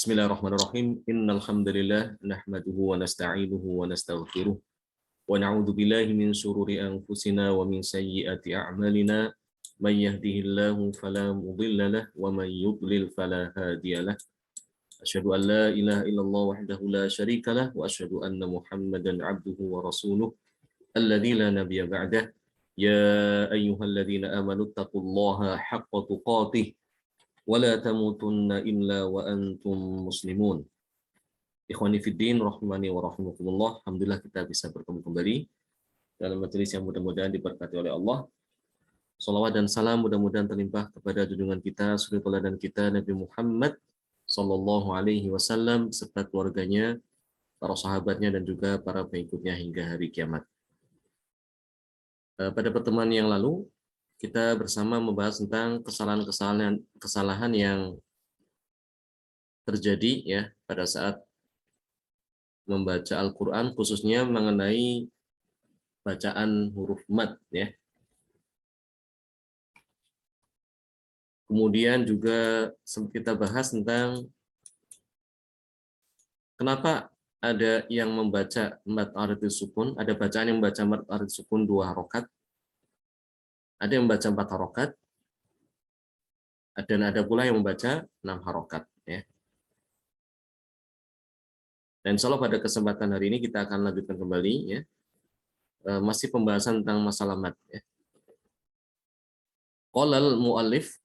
Bismillahirrahmanirrahim. Innal hamdalillah nahmaduhu wa nasta'inuhu wa nastaghfiruh wa na'udzu billahi min shururi anfusina wa min sayyiati a'malina. May yahdihillahu fala mudilla lahu wa may yudlil fala hadiyalah. Asyhadu an la ilaha illallah wahdahu la syarika lah wa asyhadu anna Muhammadan 'abduhu wa rasuluh alladzi la nabiyya ba'dah. Ya ayyuhalladzina amanu taqullaha haqqa tuqatih wa la tamutunna illa wa antum muslimun. Ikhwani fiddin rahimani wa rahimakumullah. Alhamdulillah kita bisa bertemu kembali dalam majelis yang mudah-mudahan diberkati oleh Allah. Salawat dan salam mudah-mudahan terlimpah kepada junjungan kita, suri teladan kita Nabi Muhammad sallallahu alaihi wasallam serta keluarganya, para sahabatnya dan juga para pengikutnya hingga hari kiamat. Pada pertemuan yang lalu kita bersama membahas tentang kesalahan yang terjadi ya pada saat membaca Al-Qur'an, khususnya mengenai bacaan huruf mad ya. Kemudian juga kita bahas tentang kenapa ada yang membaca mad aridhi sukun, ada bacaan yang membaca mad aridhi sukun 2 harokat, ada yang membaca 4 harokat, dan ada pula yang membaca 6 harokat ya. Dan insya Allah pada kesempatan hari ini kita akan lanjutkan kembali ya, masih pembahasan tentang masalah mad ya. Qalal muallif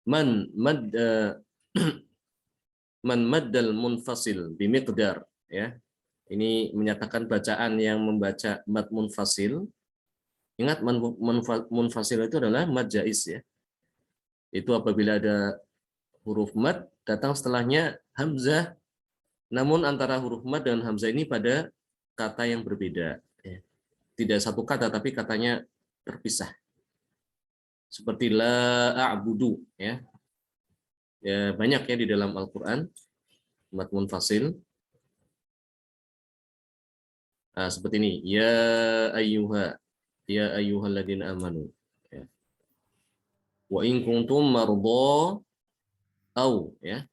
man maddal munfasil bimiqdar ya. Ini menyatakan bacaan yang membaca mad munfasil. Ingat munfasil itu adalah mad jaiz ya. Itu apabila ada huruf mad datang setelahnya hamzah, namun antara huruf mad dan hamzah ini pada kata yang berbeda ya. Tidak satu kata tapi katanya terpisah. Seperti la a'budu ya. Ya banyak ya di dalam Al-Qur'an mad munfasil. Nah, seperti ini, ya ayyuhalladzina amanu ya. Wa in kuntum mardha au ya.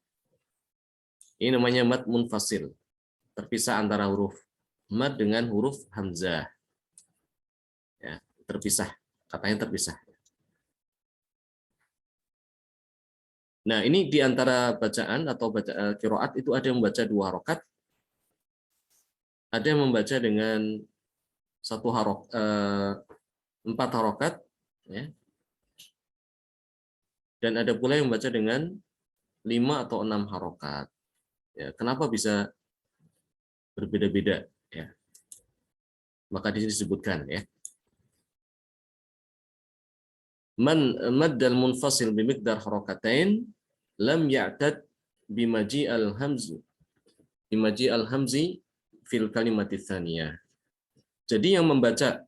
Ini namanya mad munfasil. Terpisah antara huruf mad dengan huruf hamzah. Ya, terpisah, katanya terpisah. Nah, ini di antara bacaan atau qiraat itu ada yang membaca 2 harokat, ada yang membaca dengan 4 harokat, ya. Dan ada pula yang membaca dengan 5 atau 6 harokat. Ya, kenapa bisa berbeda-beda? Ya. Maka di sini disebutkan ya. Man maddal munfasil bimiqdar harakatain lam ya'tad bimaji al-hamzi fil kalimati tsaniyah. Jadi yang membaca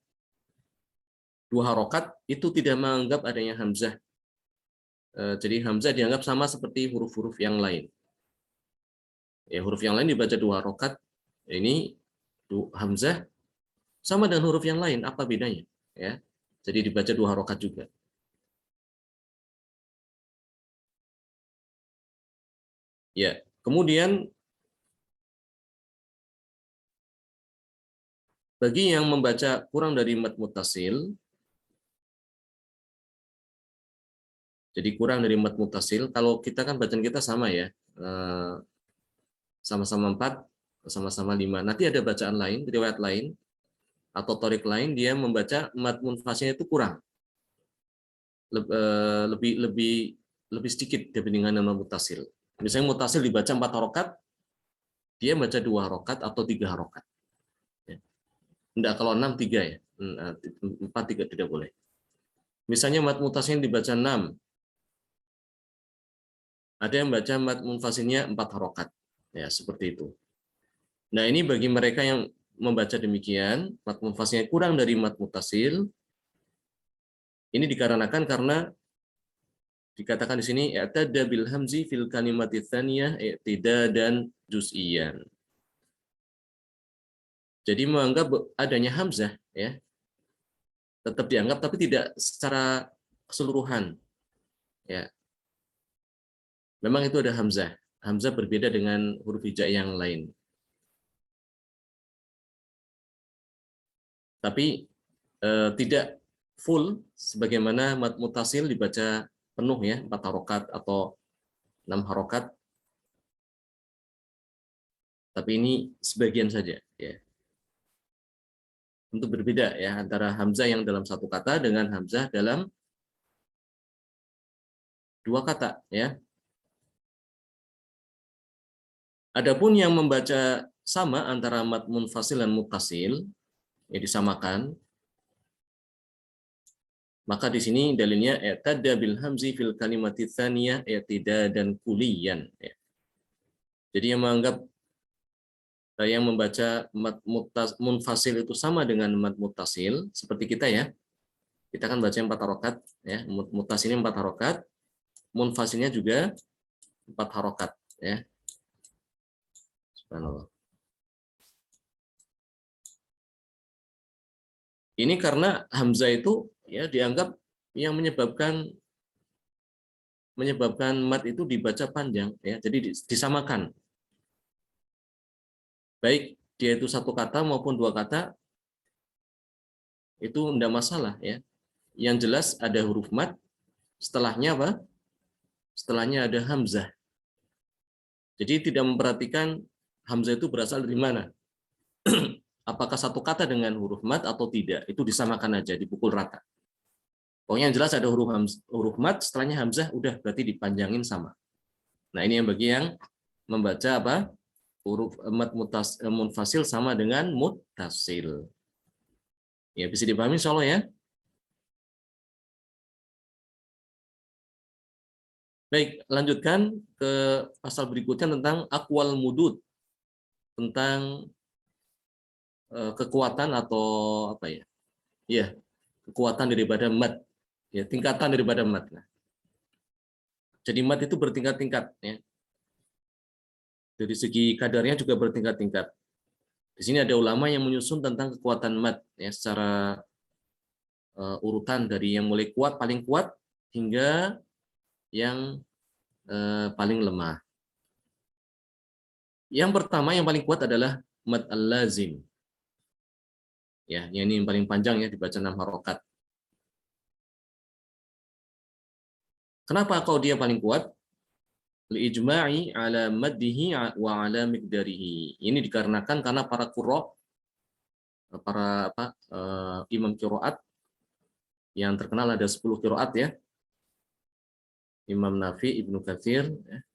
2 harokat itu tidak menganggap adanya hamzah. Jadi hamzah dianggap sama seperti huruf-huruf yang lain. Ya, huruf yang lain dibaca 2 harokat. Ini hamzah sama dengan huruf yang lain, apa bedanya? Ya, jadi dibaca 2 harokat juga. Ya, kemudian bagi yang membaca kurang dari mad muttasil, jadi kurang dari mad muttasil, kalau kita kan bacaan kita sama ya, sama-sama 4, sama-sama 5. Nanti ada bacaan lain, riwayat lain, atau torik lain, dia membaca mad munfasilnya itu kurang, lebih sedikit dibandingkan dengan muttasil. Misalnya muttasil dibaca 4 harokat, dia baca 2 harokat atau 3 harokat. Enggak, kalau 6 3 ya. 4 3 tidak boleh. Misalnya mad muttasilnya dibaca 6. Ada yang baca mad munfasilnya 4 harokat. Ya, seperti itu. Nah, ini bagi mereka yang membaca demikian, mad munfasilnya kurang dari mad muttasil. Ini dikarenakan karena dikatakan di sini i'tada bil hamzi fil kalimati tsaniyah i'tidadan juz'iyan. Jadi menganggap adanya hamzah ya. Tetap dianggap tapi tidak secara keseluruhan. Ya. Memang itu ada hamzah. Hamzah berbeda dengan huruf hijai yang lain. Tapi tidak full sebagaimana mad mutasil dibaca penuh ya, 4 harokat atau 6 harokat. Tapi ini sebagian saja ya. Untuk berbeda ya antara hamzah yang dalam satu kata dengan hamzah dalam dua kata ya. Adapun yang membaca sama antara mad munfasil dan muttasil ya disamakan, maka di sini dalilnya i'tadda bil hamzi fil kalimati tsaniyah i'tidadan kuliyan ya. Jadi yang menganggap yang membaca mad munfasil itu sama dengan mad muttasil seperti kita ya. Kita kan baca 4 harokat ya, muttasilnya 4 harokat, munfasilnya juga 4 harokat ya. Subhanallah. Ini karena hamzah itu ya dianggap yang menyebabkan mad itu dibaca panjang ya. Jadi disamakan. Baik dia itu satu kata maupun dua kata itu tidak masalah ya. Yang jelas ada huruf mad, setelahnya apa? Setelahnya ada hamzah. Jadi tidak memperhatikan hamzah itu berasal dari mana. Apakah satu kata dengan huruf mad atau tidak, itu disamakan aja, dipukul rata. Pokoknya yang jelas ada huruf mad, setelahnya hamzah, udah berarti dipanjangin sama. Nah ini yang bagi yang membaca apa? Huruf mad munfasil sama dengan muttasil. Ya bisa dipahami insyaallah ya. Baik, lanjutkan ke pasal berikutnya tentang aqwal mudud, tentang kekuatan atau apa ya? Ya, kekuatan daripada mad, ya tingkatan daripada mad. Nah, jadi mad itu bertingkat-tingkat, ya. Dari segi kadarnya juga bertingkat-tingkat. Di sini ada ulama yang menyusun tentang kekuatan mad, ya secara urutan dari yang mulai kuat, paling kuat, hingga yang paling lemah. Yang pertama, yang paling kuat adalah mad al-lazim. Ya, ini yang paling panjang ya, dibaca 6 harokat. Kenapa kau dia paling kuat? Li-ijma'i ala maddihi wa ala miqdarihi. Ini dikarenakan karena para qurra, para imam qiraat yang terkenal ada 10 qiraat ya. Imam Nafi, Ibnu Katsir, ya.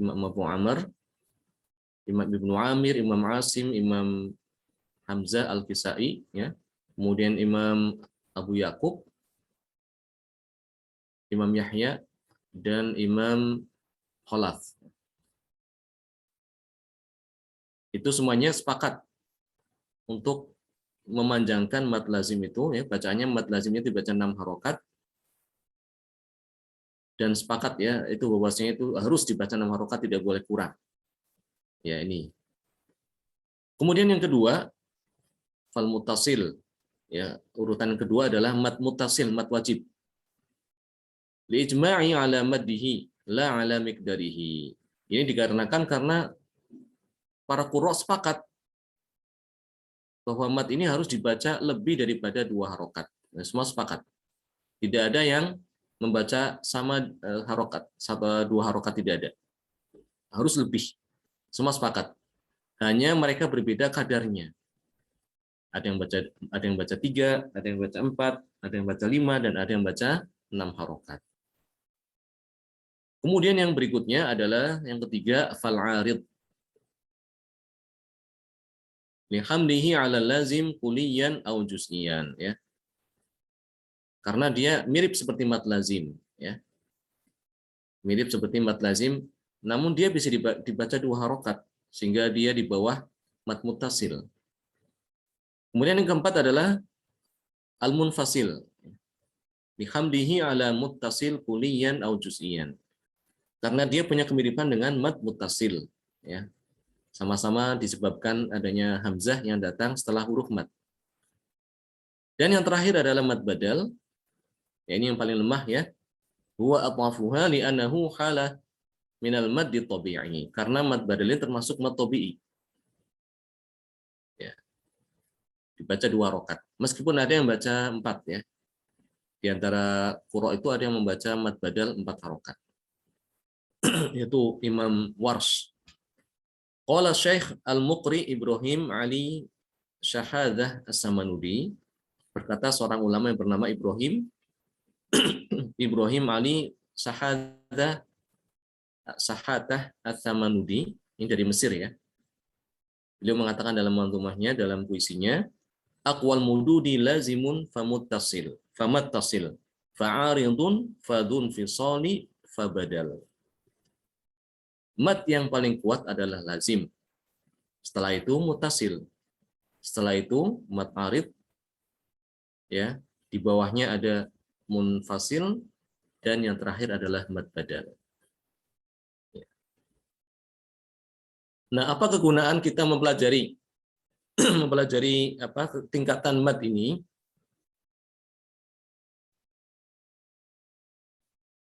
Imam Abu Amr, Imam Ibnu Amir, Imam Asim, Imam Hamzah Al-Kisai ya. Kemudian Imam Abu Yakub, Imam Yahya, dan Imam Khalaf. Itu semuanya sepakat untuk memanjangkan mad lazim itu ya, bacaannya mad lazimnya dibaca 6 harokat, dan sepakat ya itu bahwasanya itu harus dibaca 6 harokat, tidak boleh kurang. Ya ini. Kemudian yang kedua, fal muttasil. Ya, urutan kedua adalah mad muttasil, mad wajib. Li ijma'i ala maddihi la ala miqdarihi. Ini dikarenakan karena para qurra sepakat bahwa mad ini harus dibaca lebih daripada 2 harokat. Nah, semua sepakat. Tidak ada yang membaca sama harokat, sama 2 harokat, tidak ada. Harus lebih. Semua sepakat. Hanya mereka berbeda kadarnya. Ada yang baca 3, ada yang baca 4, ada yang baca 5, dan ada yang baca 6 harokat. Kemudian yang berikutnya adalah yang ketiga, fal arid. Lihamdihi ala lazim kuliyan au juz'iyan ya. Karena dia mirip seperti mad lazim ya. Mirip seperti mad lazim, namun dia bisa dibaca 2 harokat sehingga dia di bawah mad muttasil. Kemudian yang keempat adalah al-munfasil. Lihamdihi ala muttasil kuliyan au juz'iyan. Karena dia punya kemiripan dengan mad muttasil ya. Sama-sama disebabkan adanya hamzah yang datang setelah huruf mad. Dan yang terakhir adalah mad badal. Ya, ini yang paling lemah ya. Huwa atwafuha li'annahu halah minal maddi tabi'i. Karena mad badal ini termasuk mad tabi'i. Ya. Dibaca 2 rokat. Meskipun ada yang baca 4 ya. Di antara qurra itu ada yang membaca mad badal 4 harokat. Yaitu Imam Warsh. Qala Syekh Al-Muqri Ibrahim Ali Syahadah As-Samanudi, berkata seorang ulama yang bernama Ibrahim Ali Sahadah As-Samanudi, ini dari Mesir ya. Beliau mengatakan dalam manzumahnya, dalam puisinya, aqwal mududi lazimun famuttasil fa'aridun fadun fisali fabadal. Mad yang paling kuat adalah lazim. Setelah itu mutasil. Setelah itu mad arid, ya, di bawahnya ada munfasil, dan yang terakhir adalah mad badal. Nah, apa kegunaan kita mempelajari tingkatan mad ini?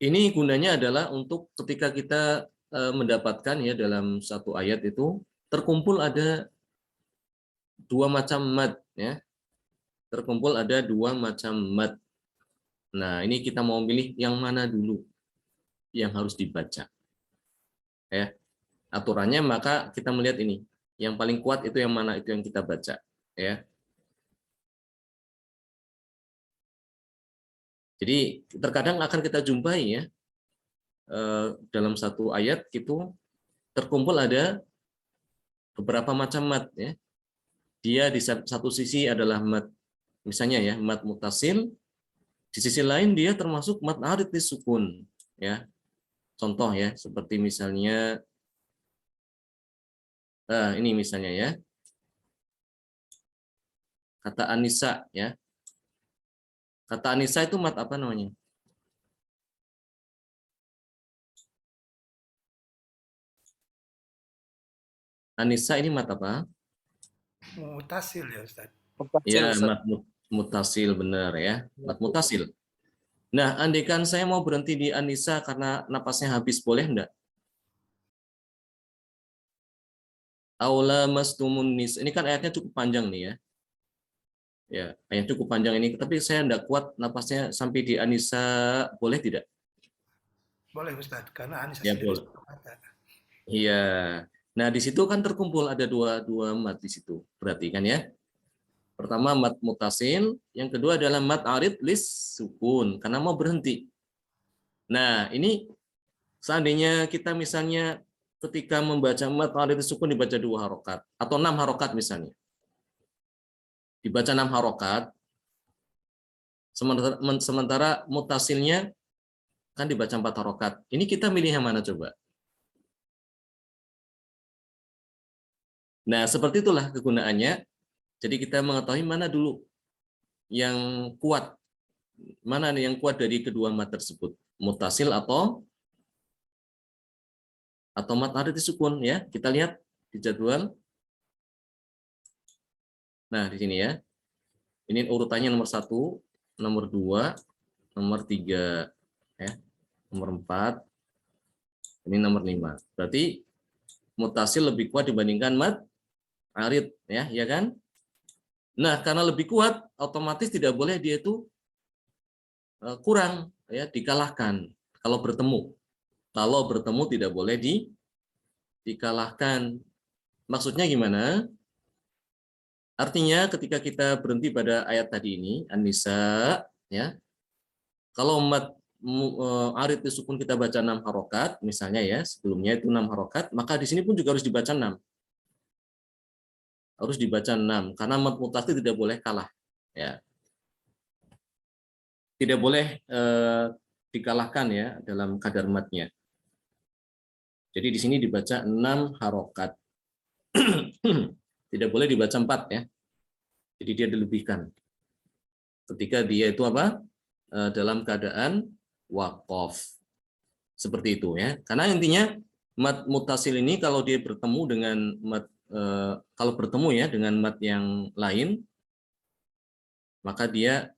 Ini gunanya adalah untuk ketika kita mendapatkan ya dalam satu ayat itu terkumpul ada 2 macam mad ya. Terkumpul ada 2 macam mad. Nah, ini kita mau pilih yang mana dulu yang harus dibaca. Ya. Aturannya maka kita melihat ini. Yang paling kuat itu yang mana, itu yang kita baca, ya. Jadi terkadang akan kita jumpai ya dalam satu ayat itu terkumpul ada beberapa macam mad ya. Dia di satu sisi adalah mad, misalnya ya, mad mutasil, di sisi lain dia termasuk mad arid disukun ya. Contoh ya, seperti misalnya ini misalnya ya, kata Anisa ya. Kata Anisa itu mad apa namanya? Anisa ini mad apa? Mutasil ya Ustaz. Ya, mad mutasil, benar ya. Mad mutasil. Nah, andaikan saya mau berhenti di Anisa karena napasnya habis, boleh enggak? Aula mastumun nis. Ini kan ayatnya cukup panjang nih ya. Ya, ayat cukup panjang ini, tapi saya enggak kuat napasnya sampai di Anisa, boleh tidak? Boleh Ustaz, karena Anisa Ya, sendiri boleh. satu kata. Iya. Nah, di situ kan terkumpul ada dua mad di situ. Berarti kan ya. Pertama mad mutasil, yang kedua adalah mad arid lis sukun karena mau berhenti. Nah, ini seandainya kita misalnya ketika membaca mad arid sukun dibaca 2 harokat atau 6 harokat misalnya. Dibaca 6 harokat, sementara mutasilnya kan dibaca 4 harokat. Ini kita milih yang mana coba? Nah, seperti itulah kegunaannya. Jadi kita mengetahui mana dulu yang kuat, mana yang kuat dari kedua mad tersebut, mutasil atau mad arid sukun ya. Kita lihat di jadwal. Nah, di sini ya. Ini urutannya nomor 1, nomor 2, nomor 3 ya. Nomor 4, ini nomor 5. Berarti mutasil lebih kuat dibandingkan mad arid ya kan? Nah, karena lebih kuat, otomatis tidak boleh dia itu kurang ya, dikalahkan kalau bertemu. Kalau bertemu tidak boleh dikalahkan. Maksudnya gimana? Artinya ketika kita berhenti pada ayat tadi ini, An-Nisa ya. Kalau mad arid disukun kita baca 6 harokat, misalnya ya, sebelumnya itu 6 harokat, maka di sini pun juga harus dibaca 6. Harus dibaca 6 karena mad mutasil tidak boleh kalah ya. Tidak boleh dikalahkan ya dalam kadar madnya. Jadi di sini dibaca 6 harokat. Tidak boleh dibaca 4 ya. Jadi dia dilebihkan. Ketika dia itu apa? Dalam keadaan waqaf. Seperti itu ya. Karena intinya mad mutasil ini kalau dia bertemu dengan mad kalau bertemu ya dengan mad yang lain, maka dia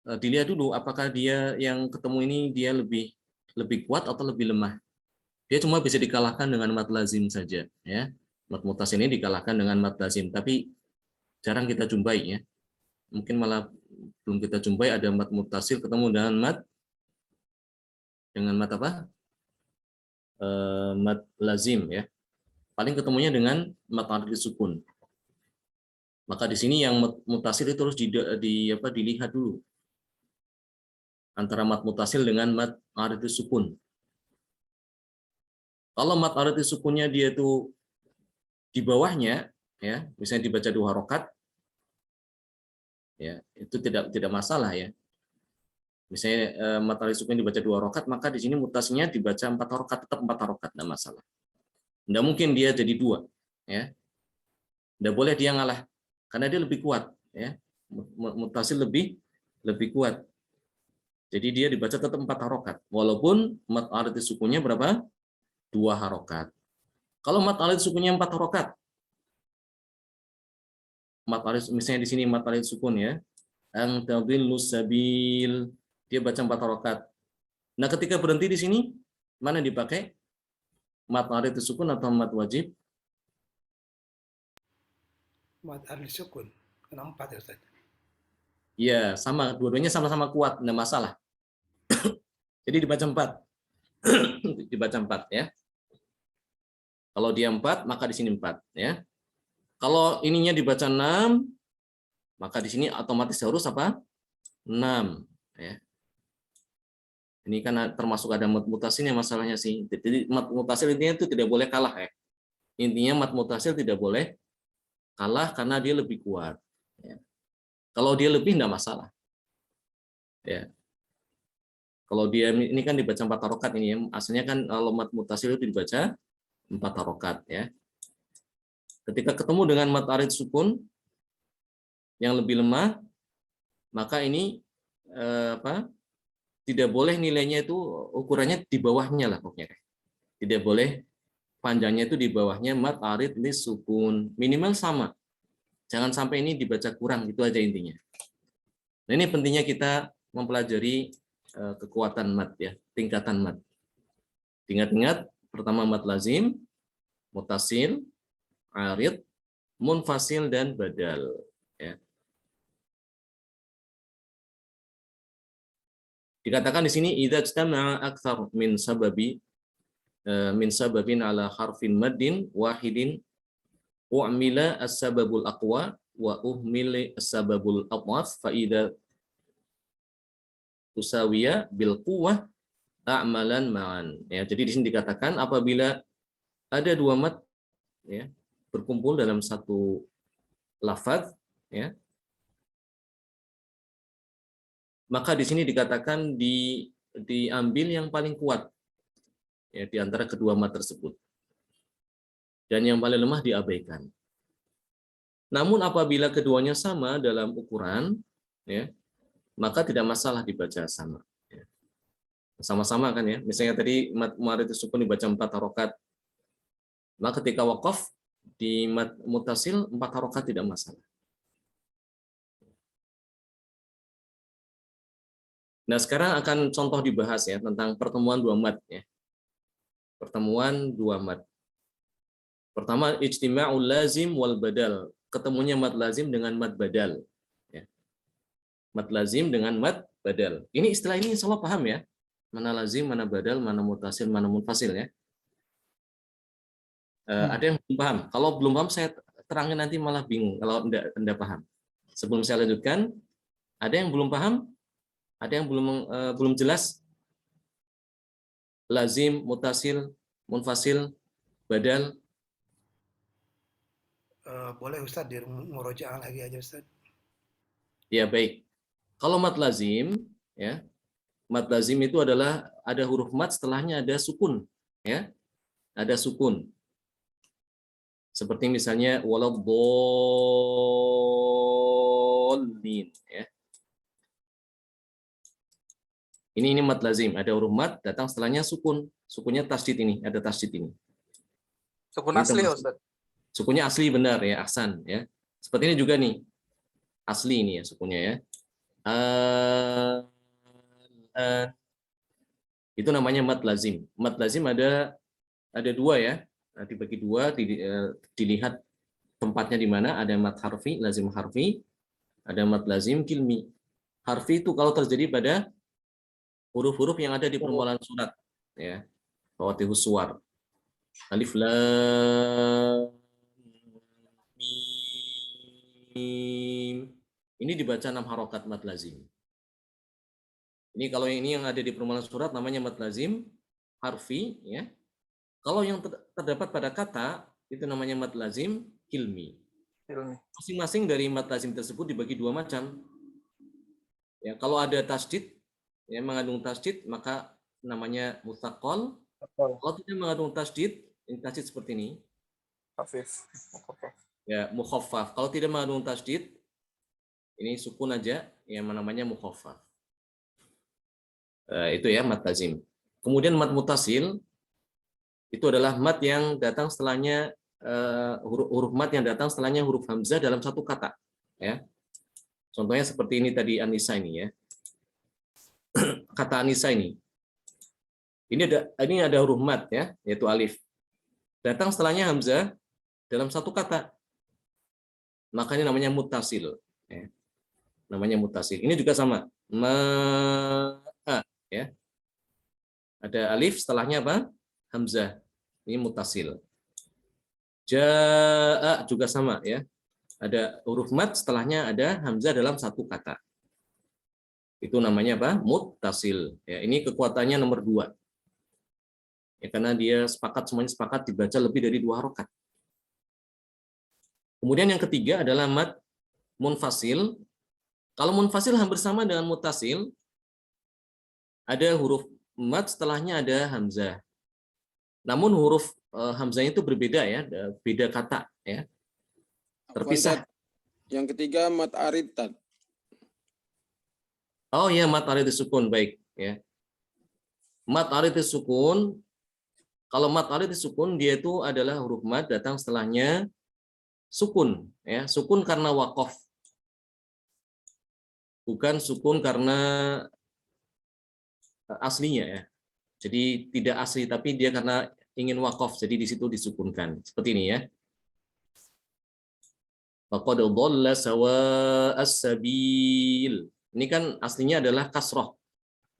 dilihat dulu apakah dia yang ketemu ini dia lebih lebih kuat atau lebih lemah. Dia cuma bisa dikalahkan dengan mad lazim saja, ya. Mad mutasil ini dikalahkan dengan mad lazim, tapi jarang kita jumpai, ya. Mungkin malah belum kita jumpai ada mad mutasil ketemu dengan mad apa? Mad lazim, ya. Paling ketemunya dengan mad arid sukun. Maka di sini yang mutasil itu harus dilihat dulu antara mad mutasil dengan mad arid sukun. Kalau mad arid sukunnya dia itu di bawahnya, ya, misalnya dibaca 2 harokat, ya, itu tidak masalah, ya. Misalnya mad arid sukun dibaca 2 harokat, maka di sini mutasinya dibaca 4 harokat, tetap 4 harokat, tidak masalah. Tidak mungkin dia jadi 2, ya. Tidak boleh dia ngalah karena dia lebih kuat, ya. Mutasil lebih kuat. Jadi dia dibaca tetap 4 harokat. Walaupun mad arid sukunnya berapa? 2 harokat. Kalau mad arid sukunnya 4 harokat, mad arid misalnya di sini mad arid sukun, ya. Ang tadillus sabil, dia baca 4 harokat. Nah, ketika berhenti di sini, mana dipakai? Mad arid sukun atau mad wajib? Mad arid sukun. Kena 4 ya Ustaz. Ya, sama. Dua-duanya sama-sama kuat, tidak masalah. Jadi dibaca 4. Dibaca 4, ya. Kalau dia 4, maka di sini 4, ya. Kalau ininya dibaca 6, maka di sini otomatis harus apa? 6, ya. Ini kan termasuk ada mad mutasil masalahnya sih. Jadi mad mutasil intinya itu tidak boleh kalah, ya. Intinya mad mutasil tidak boleh kalah karena dia lebih kuat, ya. Kalau dia lebih tidak masalah, ya. Kalau dia ini kan dibaca 4 harokat ini, ya. Asalnya kan kalau mad mutasil itu dibaca 4 harokat, ya. Ketika ketemu dengan mad arid sukun yang lebih lemah, maka ini tidak boleh nilainya itu ukurannya di bawahnya lah pokoknya. Tidak boleh panjangnya itu di bawahnya mad arid lis sukun, minimal sama. Jangan sampai ini dibaca kurang, itu aja intinya. Nah, ini pentingnya kita mempelajari kekuatan mad, ya, tingkatan mad. Ingat-ingat, pertama mad lazim, mutasil, arid, munfasil, dan badal, ya. Dikatakan di sini idza ijtama'a aktsar min sababin ala harfin maddin wahidin u'mila as-sababul aqwa wa uhmila as-sababul adhaf fa idza tusawiya bil quwwah a'malan ma'an. Ya, jadi di sini dikatakan apabila ada 2 mad, ya, berkumpul dalam satu lafaz, ya, maka di sini dikatakan diambil yang paling kuat, ya, di antara kedua mad tersebut. Dan yang paling lemah diabaikan. Namun apabila keduanya sama dalam ukuran, ya, maka tidak masalah dibaca sama. Ya. Sama-sama kan, ya. Misalnya tadi mad mu'arid sukun dibaca 4 harokat. Maka ketika waqaf di mad mutasil 4 harokat tidak masalah. Nah, sekarang akan contoh dibahas, ya, tentang pertemuan 2 mad, ya. Pertemuan 2 mad. Pertama, ijtima'ul lazim wal badal. Ketemunya mad lazim dengan mad badal. Ya. Mad lazim dengan mad badal. Ini istilah ini insya Allah paham, ya. Mana lazim, mana badal, mana mutasil, mana munfasil, ya. Ada yang belum paham? Kalau belum paham, saya terangin nanti malah bingung kalau Anda paham. Sebelum saya lanjutkan, ada yang belum paham? Ada yang belum jelas? Lazim, mutasil, munfasil, badal. Boleh Ustaz di murojaah lagi aja Ustaz. Ya, baik. Kalau mad lazim, ya, mad lazim itu adalah ada huruf mad setelahnya ada sukun, ya. Ada sukun. Seperti misalnya waladhdallin, ya. Ini mad lazim, ada huruf mad datang setelahnya sukun. Sukunnya tasydid ini, ada tasydid ini. Sukun Ini asli ya termasuk. Ustaz? Sukunnya asli benar, ya, ahsan, ya. Seperti ini juga nih. Asli ini, ya, sukunnya, ya. Itu namanya mad lazim. Mad lazim ada dua ya, dibagi dua, dilihat tempatnya di mana. Ada mad harfi, lazim harfi, ada mad lazim kilmi. Harfi itu kalau terjadi pada huruf-huruf yang ada di permulaan surat, ya, fawatihus suwar. Alif lam mim. Ini dibaca 6 harokat mad lazim. Ini kalau ini yang ada di permulaan surat namanya mad lazim harfi, ya. Kalau yang terdapat pada kata itu namanya mad lazim hilmi. Masing-masing dari mad lazim tersebut dibagi dua macam. Ya, kalau ada tasdid yang mengandung tasdid maka namanya mutsaqqal. Kalau tidak mengandung tasdid, ini tasdid seperti ini. Hafif. Ya, mukhaffaf. Kalau tidak mengandung tasdid, ini sukun aja yang namanya mukhaffaf. Itu ya mad lazim. Kemudian mad mutasil itu adalah mad yang datang setelahnya huruf mad yang datang setelahnya huruf hamzah dalam satu kata, ya. Contohnya seperti ini tadi Anissa ini, ya. Kata Anissa ini. Ini ada huruf mad, ya, yaitu alif. Datang setelahnya hamzah dalam satu kata. Makanya namanya mutasil, ya. Namanya mutasil. Ini juga sama. Ya. Ada alif setelahnya apa? Hamzah. Ini mutasil. Ja'a juga sama, ya. Ada huruf mad setelahnya ada hamzah dalam satu kata. Itu namanya apa? Muttasil. Ya, ini kekuatannya nomor 2. Ya, karena dia semuanya sepakat dibaca lebih dari 2 harokat. Kemudian yang ketiga adalah mad munfasil. Kalau munfasil hampir sama dengan muttasil, ada huruf mad setelahnya ada hamzah. Namun huruf hamzahnya itu berbeda, ya, beda kata, ya. Terpisah. Yang ketiga mad arid, Tad. Oh ya, mad arid sukun, baik, ya. Mad arid sukun, kalau mad arid sukun dia itu adalah huruf mad datang setelahnya sukun, ya. Sukun karena waqaf. Bukan sukun karena aslinya, ya. Jadi tidak asli tapi dia karena ingin waqaf, jadi di situ disukunkan. Seperti ini, ya. Faqad dhalla sawa'as sabil. Ini kan aslinya adalah kasroh,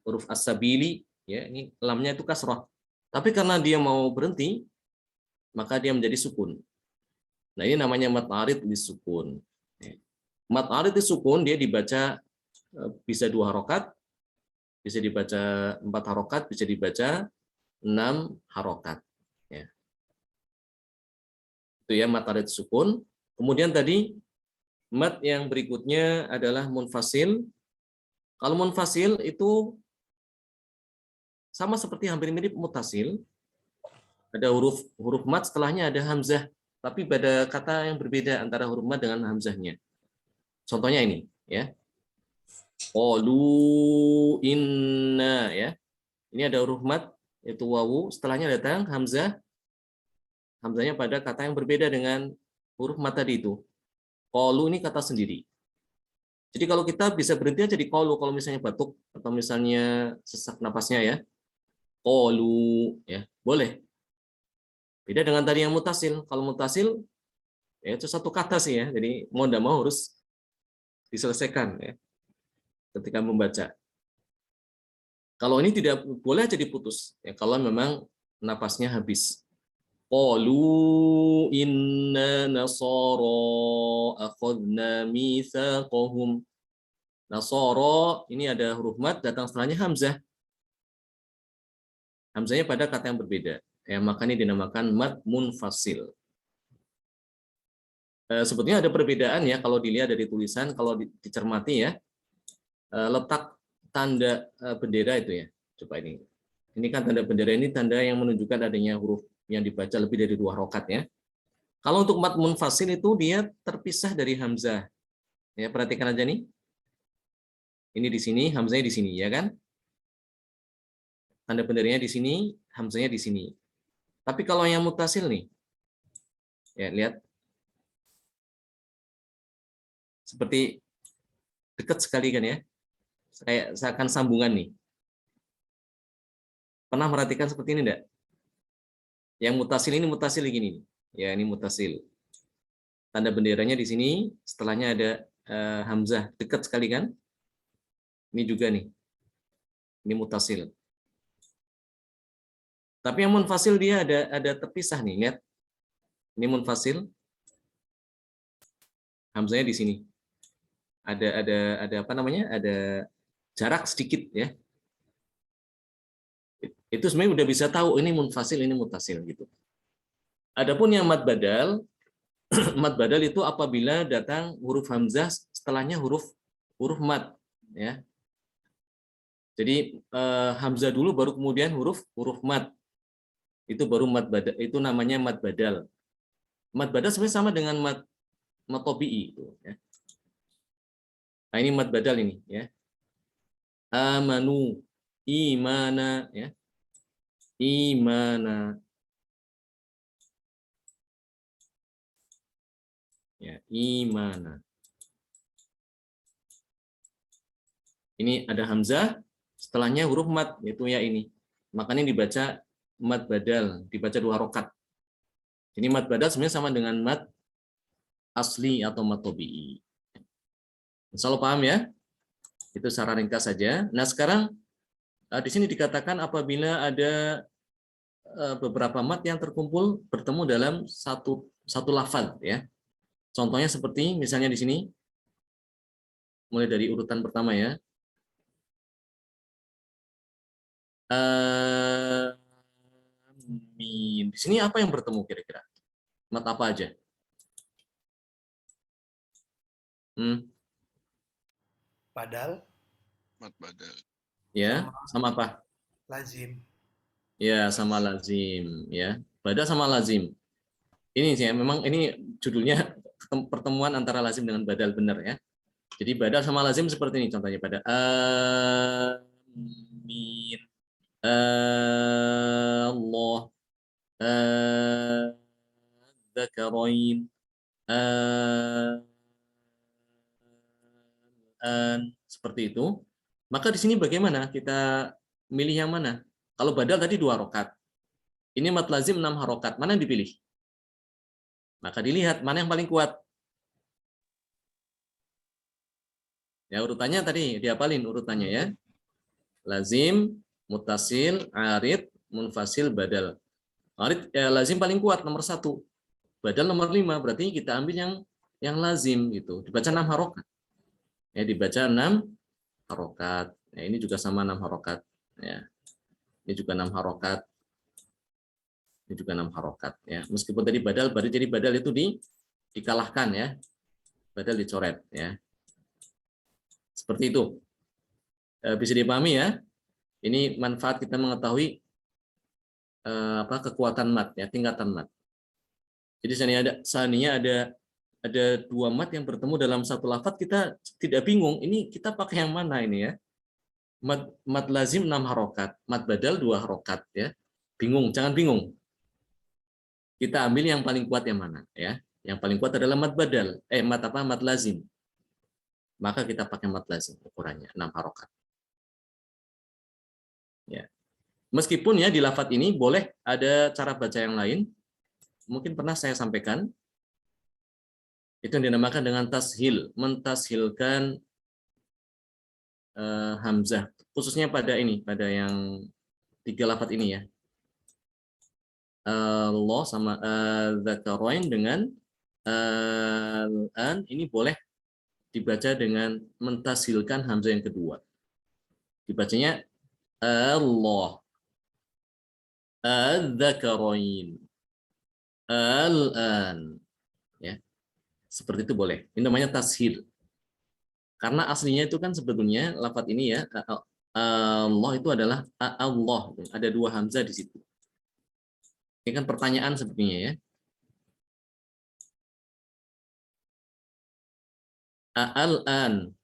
huruf as-sabili, ya, ini lamnya itu kasroh. Tapi karena dia mau berhenti, maka dia menjadi sukun. Nah, ini namanya mad arid disukun. Mad arid disukun dia dibaca bisa 2 harokat, bisa dibaca 4 harokat, bisa dibaca 6 harokat. Ya. Itu ya mad arid disukun. Kemudian tadi mad yang berikutnya adalah munfasil. Kalau munfasil itu sama seperti hampir mirip mutasil. Ada huruf mad setelahnya ada hamzah, tapi pada kata yang berbeda antara huruf mad dengan hamzahnya. Contohnya ini, ya. Qalu inna, ya. Ini ada huruf mad yaitu wawu, setelahnya datang hamzah. Hamzahnya pada kata yang berbeda dengan huruf mad tadi itu. Qalu ini kata sendiri. Jadi kalau kita bisa berhenti aja di qalu kalau misalnya batuk atau misalnya sesak napasnya, ya. Qalu, ya, boleh. Beda dengan tadi yang mutasil. Kalau mutasil ya itu satu kata sih, ya. Jadi mau tidak mau harus diselesaikan, ya, ketika membaca. Kalau ini tidak boleh jadi putus, ya, kalau memang napasnya habis. Qalu inna nasara akhadna mitsaqahum. Nasara ini ada huruf mad datang setelahnya hamzah. Hamzahnya pada kata yang berbeda. Ya, makanya dinamakan mad munfasil. Sebetulnya ada perbedaan, ya, kalau dilihat dari tulisan, kalau dicermati, ya, letak tanda bendera itu, ya. Coba ini. Ini kan tanda bendera ini tanda yang menunjukkan adanya huruf yang dibaca lebih dari 2 harokat, ya. Kalau untuk mad munfasil itu dia terpisah dari hamzah. Ya, perhatikan aja nih. Ini di sini, hamzahnya di sini, ya kan? Tanda benderanya di sini, hamzahnya di sini. Tapi kalau yang mutasil nih, ya, lihat. Seperti dekat sekali kan, ya. Kayak seakan sambungan nih. Pernah merhatikan seperti ini enggak? Yang mutasil ini mutasil gini. Ya, ini mutasil. Tanda benderanya di sini, setelahnya ada hamzah, dekat sekali kan? Ini juga nih. Ini mutasil. Tapi yang munfasil dia ada terpisah nih, lihat. Ini munfasil. Hamzahnya di sini. Ada apa namanya? Ada jarak sedikit ya. Itu sebenarnya udah bisa tahu ini munfasil, ini mutasil gitu. Adapun yang mad badal, mad badal itu apabila datang huruf hamzah setelahnya huruf mad ya. Jadi hamzah dulu baru kemudian huruf mad. Itu baru mad badal, itu namanya mad badal. Mad badal sebenarnya sama dengan mad tabi'i itu ya. Nah, ini mad badal ini ya. Amanu imana ya. Imana. Ya, imana. Ini ada hamzah, setelahnya huruf mad, yaitu ya ini. Makanya dibaca mad badal, dibaca 2 harokat. Ini mad badal sebenarnya sama dengan mad asli atau mad tabi'i. Insya Allah paham ya? Itu secara ringkas saja. Nah sekarang di sini dikatakan apabila ada beberapa mad yang terkumpul bertemu dalam satu lafaz ya. Contohnya seperti misalnya di sini mulai dari urutan pertama ya. Amin. Di sini apa yang bertemu kira-kira? Mat apa aja? Badal. Mat badal. Ya, sama apa? Lazim. Ya, sama lazim. Ya, badal sama lazim. Ini sih, memang ini judulnya pertemuan antara lazim dengan badal benar ya. Jadi badal sama lazim seperti ini contohnya pada amin. Allah. Dzakarain. Seperti itu. Maka di sini bagaimana kita milih yang mana? Kalau badal tadi 2 harokat. Ini mat lazim 6 harokat. Mana yang dipilih? Maka dilihat mana yang paling kuat. Ya urutannya tadi dihafalin urutannya ya. Lazim, mutasil, arid, munfasil, badal. Arid lazim paling kuat nomor 1. Badal nomor 5. Berarti kita ambil yang lazim gitu. Dibaca 6 harokat. Ya dibaca 6 harokat. Ya, ini juga sama 6 harokat. Ya. Ini juga 6 harokat. Ini juga 6 harokat. Ya. Meskipun tadi badal, jadi badal itu dikalahkan ya. Badal dicoret ya. Seperti itu. Bisa dipahami ya. Ini manfaat kita mengetahui kekuatan mat ya, tingkatan mat. Jadi seandainya ada 2 mat yang bertemu dalam satu lafaz, kita tidak bingung. Ini kita pakai yang mana ini ya? Mat lazim 6 harokat, mat badal 2 harokat ya. Bingung, jangan bingung. Kita ambil yang paling kuat yang mana ya? Yang paling kuat adalah mat badal. Mat lazim. Maka kita pakai mat lazim ukurannya 6 harokat. Ya. Meskipun ya di lafaz ini boleh ada cara baca yang lain. Mungkin pernah saya sampaikan. Itu yang dinamakan dengan tashil, mentashilkan hamzah. Khususnya pada yang 3 lafaz ini ya. Allah sama dzakarain dengan an ini boleh dibaca dengan mentashilkan hamzah yang kedua. Dibacanya Allah. Adzakarain. Al-an. Ya. Seperti itu boleh. Ini namanya tashil. Karena aslinya itu kan sebetulnya lafaz ini ya, Allah itu adalah Allah. Ada 2 hamzah di situ. Ini kan pertanyaan sepertinya ya. Al-an.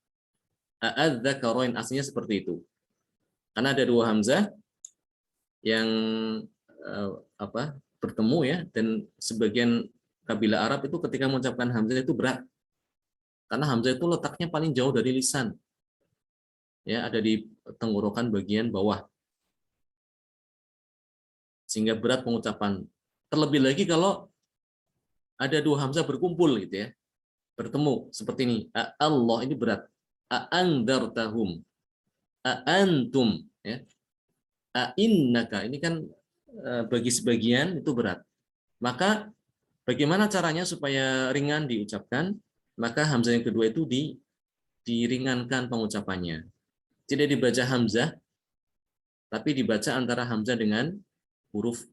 Adzakarain aslinya seperti itu. Karena ada 2 hamzah yang bertemu ya, dan sebagian kabilah Arab itu ketika mengucapkan hamzah itu berat. Karena hamzah itu letaknya paling jauh dari lisan. Ya, ada di tenggorokan bagian bawah. sehingga berat pengucapan. Terlebih lagi kalau ada dua hamzah berkumpul gitu ya, bertemu seperti ini. Allah ini berat. A'andartahum. A'antum ya. A'innaka ini kan bagi sebagian itu berat. Maka bagaimana caranya supaya ringan diucapkan? Maka hamzah yang kedua itu diringankan pengucapannya. Tidak dibaca hamzah, tapi dibaca antara hamzah dengan huruf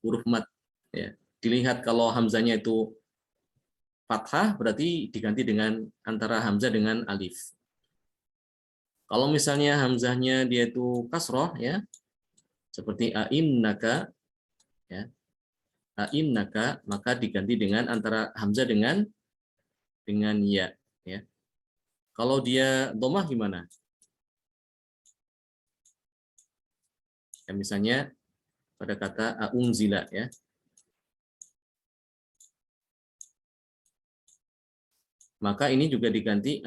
huruf mat. Ya. Dilihat kalau hamzahnya itu fathah, berarti diganti dengan antara hamzah dengan alif. Kalau misalnya hamzahnya dia itu kasroh, ya, seperti a'innaka, ya, a'innaka, maka diganti dengan antara hamzah dengan ya, ya. Kalau dia dhammah gimana? Ya, misalnya pada kata a'unzila, ya. Maka ini juga diganti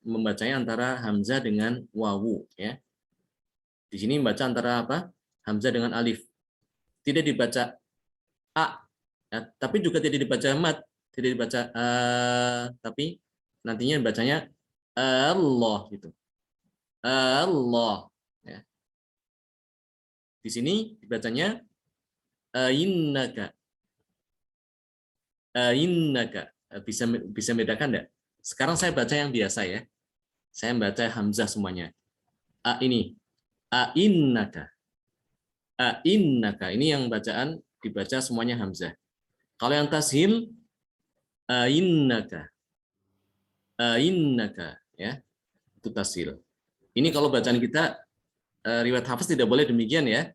membacanya antara hamzah dengan wawu, ya. Di sini membaca antara apa? Hamzah dengan alif. Tidak dibaca a, ya, tapi juga tidak dibaca mat, tidak dibaca tapi nantinya bacanya Allah gitu. Allah, ya. Di sini dibacanya ainnaka. Ainnaka. Bisa bedakan enggak? Sekarang saya baca yang biasa ya. Saya baca hamzah semuanya. Ini ainnaka. Ainnaka. Ini yang bacaan dibaca semuanya hamzah. Kalau yang tashil ainnaka. Ainnaka, ya. Itu tashil. Ini kalau bacaan kita riwayat Hafiz tidak boleh demikian ya.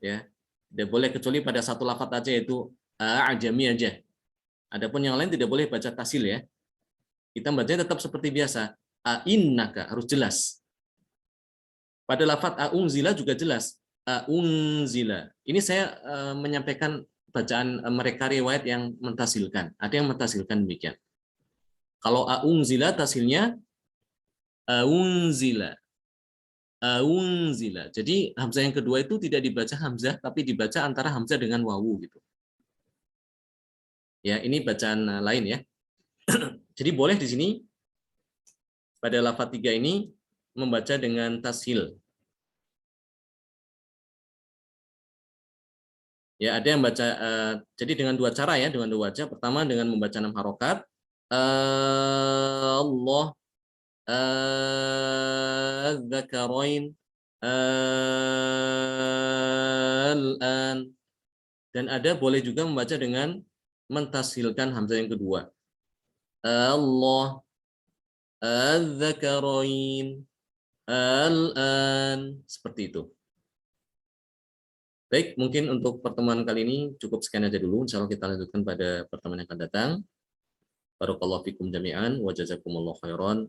Ya. Tidak boleh kecuali pada satu lafaz aja, yaitu ajami aja. Adapun yang lain tidak boleh baca tasil ya. Kita bacanya tetap seperti biasa. Ainnaka harus jelas. Pada lafaz aunzila juga jelas. Aunzila. Ini saya menyampaikan bacaan mereka riwayat yang mentasilkan. Ada yang mentasilkan demikian. Kalau aunzila tasilnya aunzila. Aunzila. Jadi hamzah yang kedua itu tidak dibaca hamzah, tapi dibaca antara hamzah dengan wawu gitu. Ya, ini bacaan lain ya. Jadi boleh di sini pada lafaz 3 ini membaca dengan tashil. Ya, ada yang baca jadi dengan dua cara ya, dengan dua wajah. Pertama dengan membaca 6 harokat. Allah dzakarain al-an. Dan ada boleh juga membaca dengan mentashilkan hamzah yang kedua. Allah al-dzakarain al-an, seperti itu. Baik, mungkin untuk pertemuan kali ini cukup sekian aja dulu. Insya Allah kita lanjutkan pada pertemuan yang akan datang. Barakallahu fikum jami'an wa jazakumullahu khairan.